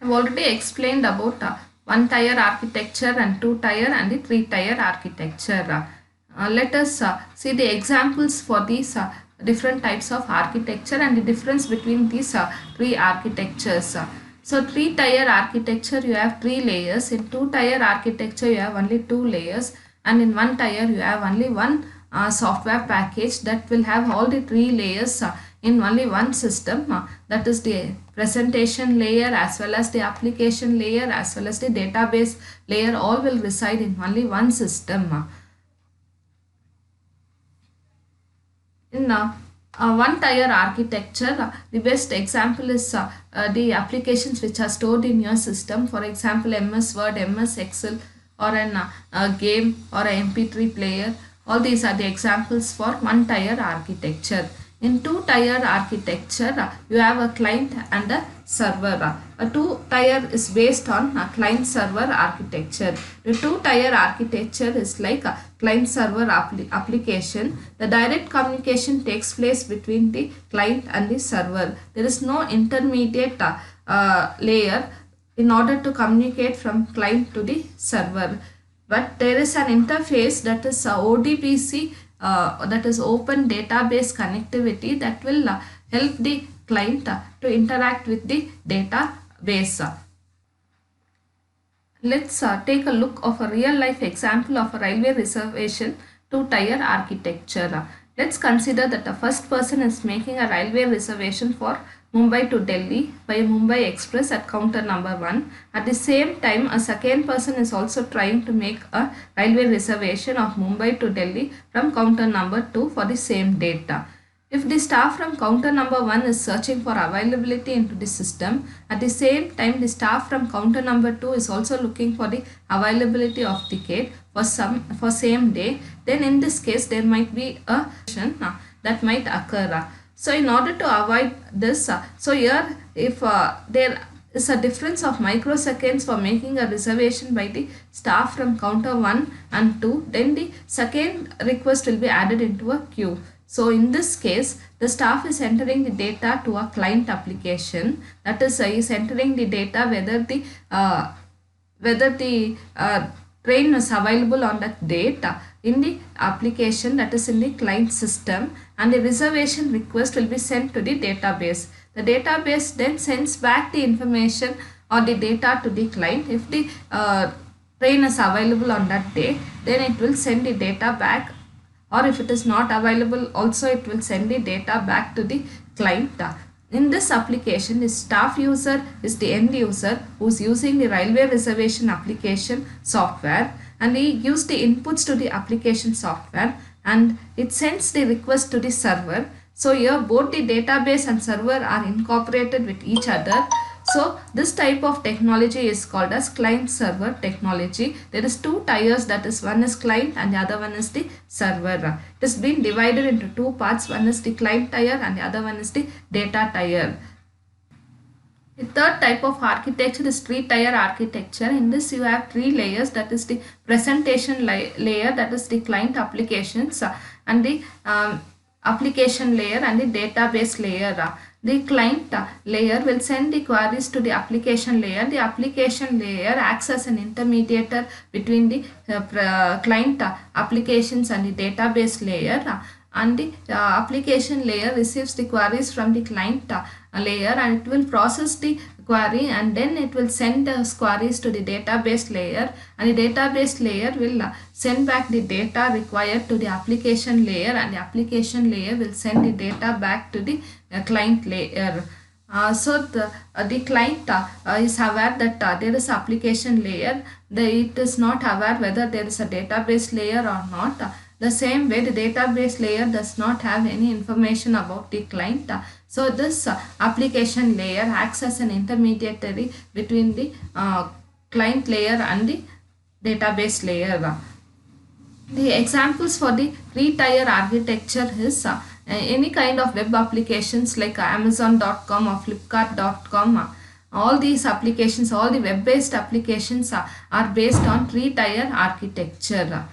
I've already explained about one tier architecture and two tier and the three tier architecture. Let us see the examples for these different types of architecture and the difference between these three architectures. So three tier architecture you have three layers, in two tier architecture you have only two layers, and in one tier you have only one software package that will have all the three layers in only one system, that is the presentation layer as well as the application layer as well as the database layer, all will reside in only one system. In one tier architecture, the best example is the applications which are stored in your system, for example MS Word, MS Excel, or a game or a MP3 player. All these are the examples for one tier architecture. In two tier architecture, you have a client and a server. A two tier is based on a client server architecture. The two tier architecture is like a client server application. The direct communication takes place between the client and the server. There is no intermediate layer in order to communicate from client to the server, but there is an interface, that is ODBC, that is open database connectivity, that will help the client to interact with the database. Let's take a look of a real life example of a railway reservation two tier architecture. Let's consider that the first person is making a railway reservation for Mumbai to Delhi by Mumbai Express at counter number 1. At the same time, a second person is also trying to make a railway reservation of Mumbai to Delhi from counter number 2 for the same date. If the staff from counter number 1 is searching for availability into the system, at the same time the staff from counter number 2 is also looking for the availability of ticket for same day, then in this case there might be a that might occur. So in order to avoid this, so here if there is a difference of microseconds for making a reservation by the staff from counter 1 and 2, then the second request will be added into a queue. So in this case, the staff is entering the data to a client application, that is is entering the data whether the train is available on that date in the application, that is in the client system, and the reservation request will be sent to the database. The database then sends back the information or the data to the client. If the train is available on that day, then it will send the data back, or if it is not available also it will send the data back to the client. In this application, the staff user is the end user who is using the railway reservation application software, and he gives the inputs to the application software and it sends the request to the server. So here both the database and server are incorporated with each other. So this type of technology is called as client server technology. There is two tiers, that is one is client and the other one is the server. It has been divided into two parts. One is the client tier and the other one is the data tier. The third type of architecture is three tier architecture. In this you have three layers, that is the presentation layer, that is the client applications, and the application layer and the database layer. The client layer will send the queries to the application layer. The application layer acts as an intermediator between the client applications and the database layer, and the application layer receives the queries from the client layer and it will process the query and then it will send the queries to the database layer, and the database layer will send back the data required to the application layer, and the application layer will send the data back to the client layer. So the client is aware that there is application layer. It is not aware whether there is a database layer or not. The same way, the database layer does not have any information about the client. So this application layer acts as an intermediary between the client layer and the database layer. The examples for the three-tier architecture is any kind of web applications like Amazon.com or Flipkart.com. All these applications, all the web-based applications are based on three-tier architecture.